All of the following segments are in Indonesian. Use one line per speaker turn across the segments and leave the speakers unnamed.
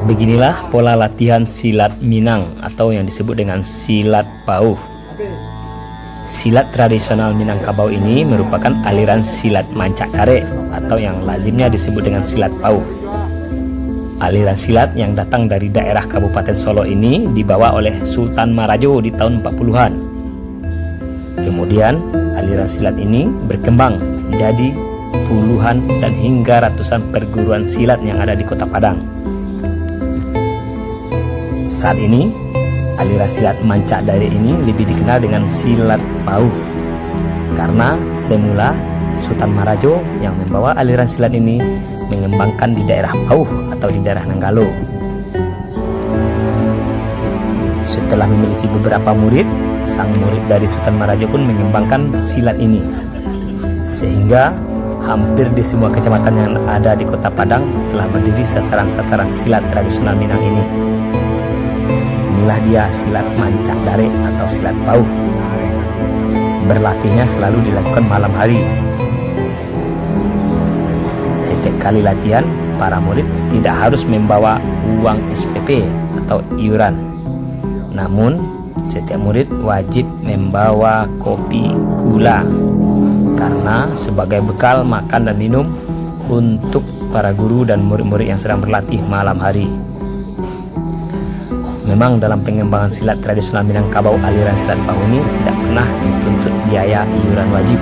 Beginilah pola latihan silat Minang atau yang disebut dengan silat pauh. Silat tradisional Minangkabau ini merupakan aliran silat mancak dare atau yang lazimnya disebut dengan silat pauh. Aliran silat yang datang dari daerah Kabupaten Solo ini dibawa oleh Sultan Marajo di tahun 40-an. Kemudian aliran silat ini berkembang menjadi puluhan dan hingga ratusan perguruan silat yang ada di Kota Padang. Saat ini, aliran silat mancak dare ini lebih dikenal dengan silat pauh karena semula Sultan Marajo yang membawa aliran silat ini mengembangkan di daerah Pauh atau di daerah Nanggalo. Setelah memiliki beberapa murid, sang murid dari Sultan Marajo pun mengembangkan silat ini, sehingga hampir di semua kecamatan yang ada di Kota Padang telah berdiri sasaran-sasaran silat tradisional Minang ini. Inilah dia silat mancak dare atau silat pauh. Berlatihnya selalu dilakukan malam hari. Setiap kali latihan, para murid tidak harus membawa uang SPP atau iuran. Namun, setiap murid wajib membawa kopi gula karena sebagai bekal makan dan minum untuk para guru dan murid-murid yang sedang berlatih malam hari. Memang dalam pengembangan silat tradisional Minangkabau, aliran silat pauh ini tidak pernah dituntut biaya iuran wajib.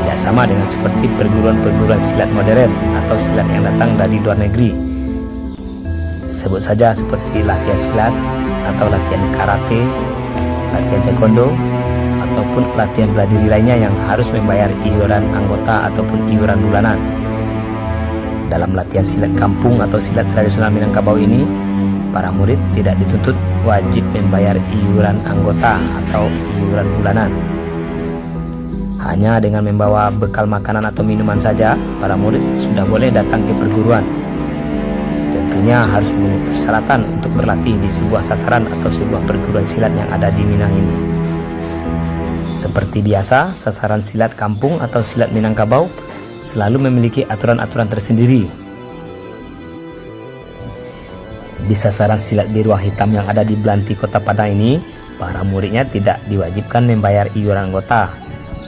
Tidak sama dengan seperti perguruan-perguruan silat modern atau silat yang datang dari luar negeri. Sebut saja seperti latihan silat atau latihan karate, latihan taekwondo, ataupun latihan bela diri lainnya yang harus membayar iuran anggota ataupun iuran bulanan. Dalam latihan silat kampung atau silat tradisional Minangkabau ini, para murid tidak dituntut wajib membayar iuran anggota atau iuran bulanan. Hanya dengan membawa bekal makanan atau minuman saja, para murid sudah boleh datang ke perguruan. Tentunya harus memenuhi persyaratan untuk berlatih di sebuah sasaran atau sebuah perguruan silat yang ada di Minang ini. Seperti biasa, sasaran silat kampung atau silat Minangkabau selalu memiliki aturan-aturan tersendiri. Di sasaran silat di ruang hitam yang ada di Blanti Kota Padang ini, para muridnya tidak diwajibkan membayar iuran anggota,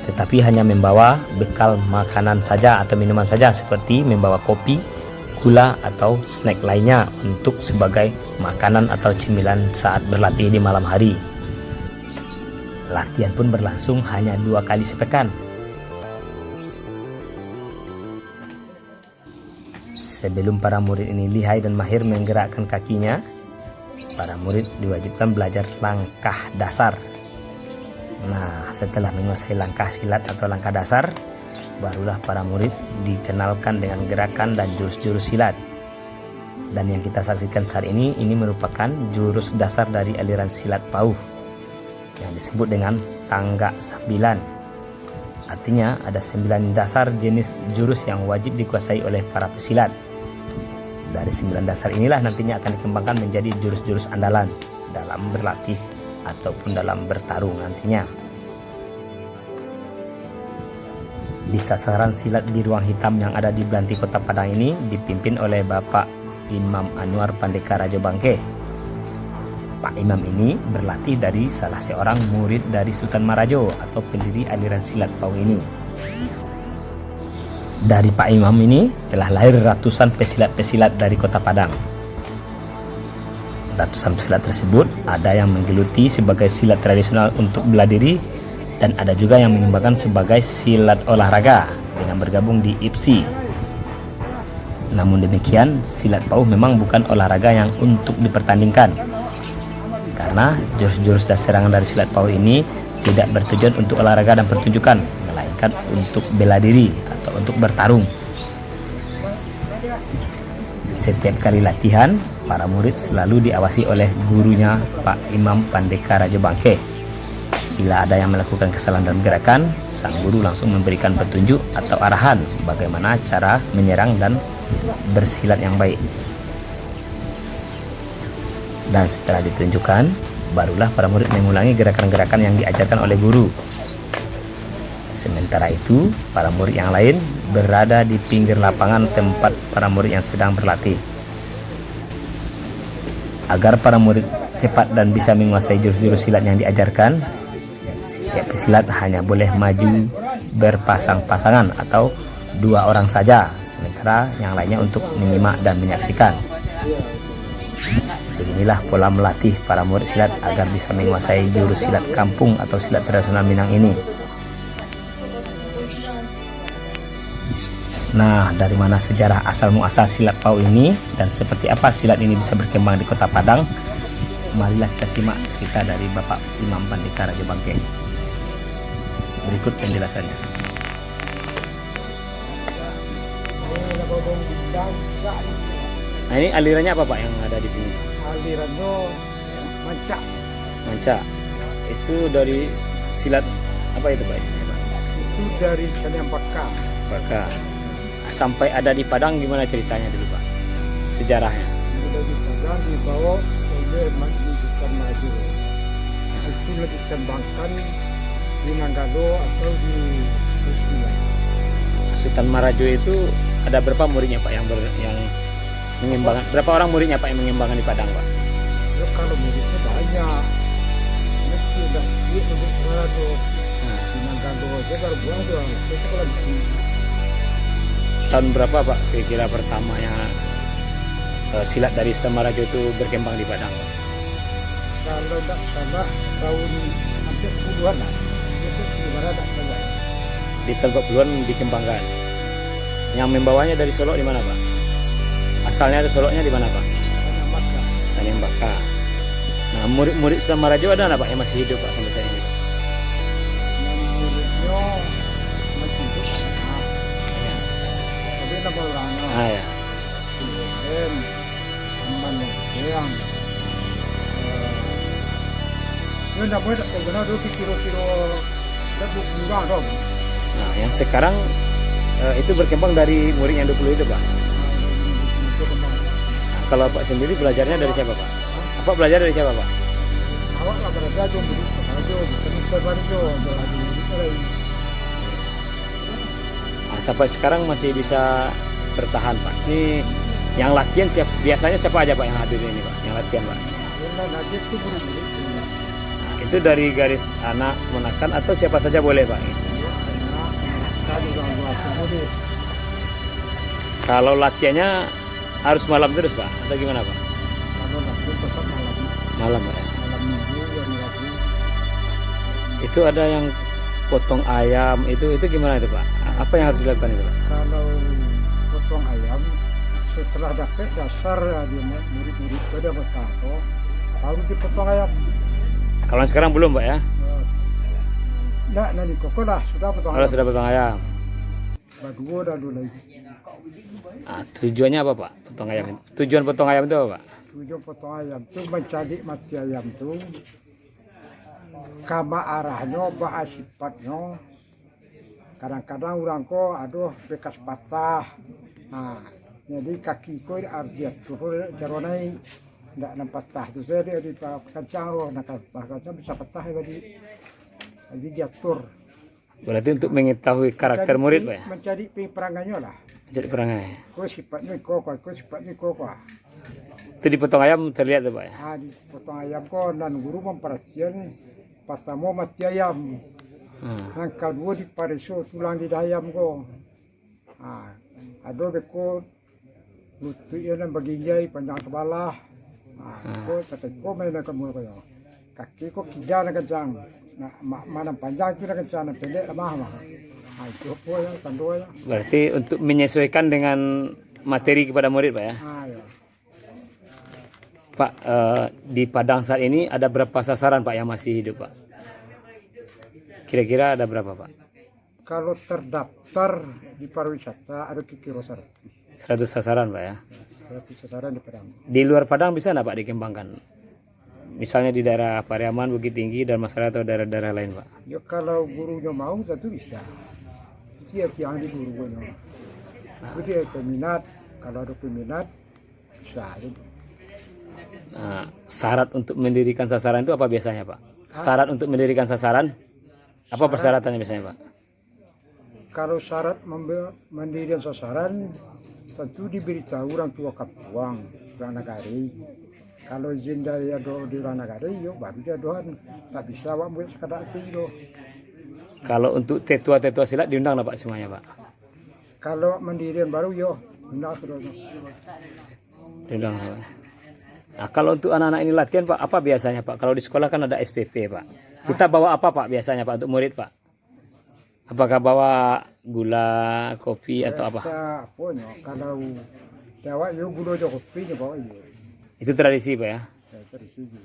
tetapi hanya membawa bekal makanan saja atau minuman saja seperti membawa kopi, gula atau snack lainnya untuk sebagai makanan atau cemilan saat berlatih di malam hari. Latihan pun berlangsung hanya 2 kali sepekan. Sebelum para murid ini lihai dan mahir menggerakkan kakinya, para murid diwajibkan belajar langkah dasar. Nah, setelah menguasai langkah silat atau langkah dasar, barulah para murid dikenalkan dengan gerakan dan jurus-jurus silat. Dan yang kita saksikan saat ini merupakan jurus dasar dari aliran silat pauh yang disebut dengan tangga 9. Artinya ada 9 dasar jenis jurus yang wajib dikuasai oleh para pesilat. Dari 9 dasar inilah nantinya akan dikembangkan menjadi jurus-jurus andalan dalam berlatih ataupun dalam bertarung nantinya. Di sasaran silat di ruang hitam yang ada di Blanti Kota Padang ini dipimpin oleh Bapak Imam Anwar Pandeka Rajo Bangke. Pak Imam ini berlatih dari salah seorang murid dari Sultan Marajo atau pendiri aliran silat pauh ini. Dari Pak Imam ini telah lahir ratusan pesilat-pesilat dari Kota Padang. Ratusan pesilat tersebut ada yang menggeluti sebagai silat tradisional untuk bela diri dan ada juga yang mengembangkan sebagai silat olahraga dengan bergabung di IPSI. Namun demikian, silat pauh memang bukan olahraga yang untuk dipertandingkan. Karena jurus-jurus dan serangan dari silat pauh ini tidak bertujuan untuk olahraga dan pertunjukan, melainkan untuk bela diri atau untuk bertarung. Setiap kali latihan, para murid selalu diawasi oleh gurunya Pak Imam Pandeka Rajo Bangke. Bila ada yang melakukan kesalahan dalam gerakan, sang guru langsung memberikan petunjuk atau arahan bagaimana cara menyerang dan bersilat yang baik. Dan setelah ditunjukkan, barulah para murid mengulangi gerakan-gerakan yang diajarkan oleh guru. Sementara itu, para murid yang lain berada di pinggir lapangan tempat para murid yang sedang berlatih. Agar para murid cepat dan bisa menguasai jurus-jurus silat yang diajarkan, setiap pesilat hanya boleh maju berpasang-pasangan atau 2 orang saja, sementara yang lainnya untuk menyimak dan menyaksikan. Beginilah pola melatih para murid silat agar bisa menguasai jurus silat kampung atau silat tradisional Minang ini. Nah, dari mana sejarah asal muasal silat PAU ini dan seperti apa silat ini bisa berkembang di Kota Padang? Marilah kita simak cerita dari Bapak Imam Pandika Rajo Bangke. Berikut penjelasannya. Nah, ini alirannya apa Pak yang ada di sini?
Alirannya manca.
Manca. Itu dari silat apa itu Pak?
Itu dari Saniambaka.
Baka. Sampai ada di Padang gimana ceritanya dulu Pak? Sejarahnya.
Sudah di Padang dibawa oleh Sultan Maju. Itu dikembangkan di Nanggalo atau di Kusuma.
Sultan Marajo itu ada berapa muridnya Pak yang mengembangkan? Berapa orang muridnya Pak yang mengembangkan di Padang Pak?
Ya, kalau muridnya banyak. Mesti udah untuk Marajo. Di Nanggalo aja baru buang doang. Itu kalau di
Tahun berapa Pak kira-kira pertamanya silat dari Sultan Marajo itu berkembang di Padang Pak?
kalau tak salah tahun hampir 10-an lah. Itu gimana tak salah.
Di tahun 40-an dikembangkan. Yang membawanya dari Solo di mana Pak? Asalnya dari Solonya di mana Pak?
Saniambaka.
Saniambaka. Nah, murid-murid Sultan Marajo ada nggak Pak yang masih hidup Pak sampai saat ini Pak?
Yang muridnya masih hidup. Tapi nama orangnya.
Ah ya.
Sen, teman yang ini tidak boleh tak benar dulu kilo-kilo dan 20 orang dong.
Nah, yang sekarang itu berkembang dari murid yang 20 itu Pak. Nah, kalau Pak sendiri belajarnya dari siapa Pak? Apa belajar dari siapa Pak?
Awak lah berada jom
Nah, sampai sekarang masih bisa bertahan Pak. Ini yang latihan biasanya siapa aja Pak yang hadir ini Pak? Yang latihan Pak? Nah, itu dari garis anak menakan atau siapa saja boleh Pak? Kalau latihannya harus malam terus Pak? Atau gimana Pak?
Kalau latihan tetap malam.
Malam Pak ya?
Malam minggu yang lagi.
Itu ada yang potong ayam, itu gimana itu Pak? Apa yang harus dilakukan itu Pak?
Kalau potong ayam setelah dapat dasar dia murid-murid pada bertato baru dipotong ayam.
Kalau sekarang belum Pak ya?
Nah, nanti koko lah sudah potong
Kalau
ayam.
sudah potong ayam.
Berdua dah dulu lagi.
Nah, tujuannya apa Pak? Potong ayam itu. Tujuan potong ayam itu apa Pak?
Tujuan potong ayam tu mencari mati ayam tu kama arahnya, bah sifatnya. Kadang-kadang orang ko aduh bekas patah. Nah, jadi kaki ko harus diatur jaronai tidak nampak patah tu saya dia di kancang roh nak kancang bisa patah jadi diatur.
Berarti untuk mengetahui karakter murid Pak ya?
Mencari perangannya lah.
Jadi perangai.
Ko sifatnya ko sifatnya ko.
Itu dipotong ayam terlihat tuh Pak ya?
Ah, di potong ayam ko dan guru memperhatikan pertama mati ayam. Yang kedua di pariso tulang di ayam ko. Ah, ada beko lututnya dan bagian panjang kepala. Ko tapi ko main nak kamu ko. Kaki ko kida nak kencang. Nah, mana panjang itu nak kencang, pendek lemah mah. Ah, itu ko ya tando ya.
Berarti untuk menyesuaikan dengan materi kepada murid Pak ya?
Ah, ya.
Pak, di Padang saat ini ada berapa sasaran Pak yang masih hidup Pak? Kira-kira ada berapa Pak?
Kalau terdaftar di pariwisata ada kira 100
sasaran Pak ya?
100 sasaran di Padang.
Di luar Padang bisa nggak Pak dikembangkan? Misalnya di daerah Pariaman, Bukit Tinggi, dan masyarakat atau daerah-daerah lain Pak?
Ya kalau gurunya mau tentu bisa. Dia yang di gurunya. Itu dia peminat. Kalau ada peminat bisa.
Nah, syarat untuk mendirikan sasaran itu apa biasanya Pak? Syarat untuk mendirikan sasaran apa persyaratannya biasanya Pak?
Kalau syarat mendirikan sasaran tentu diberitahu orang tua kampung, orang negari. Kalau izin dari ado di luar negara yo baru dia doan tak bisa wak buat sekadar itu.
Kalau untuk tetua-tetua silat diundang lah Pak semuanya Pak.
Kalau mandirian baru yo hendak sudah.
Diundang Pak. Nah, kalau untuk anak-anak ini latihan Pak, apa biasanya Pak? Kalau di sekolah kan ada SPP Pak. Kita bawa apa Pak biasanya Pak untuk murid Pak? Apakah bawa gula, kopi atau apa?
Pokoknya kalau Jawa yo gula jo kopi bawa yo.
Itu tradisi Pak ya.
Dari sini.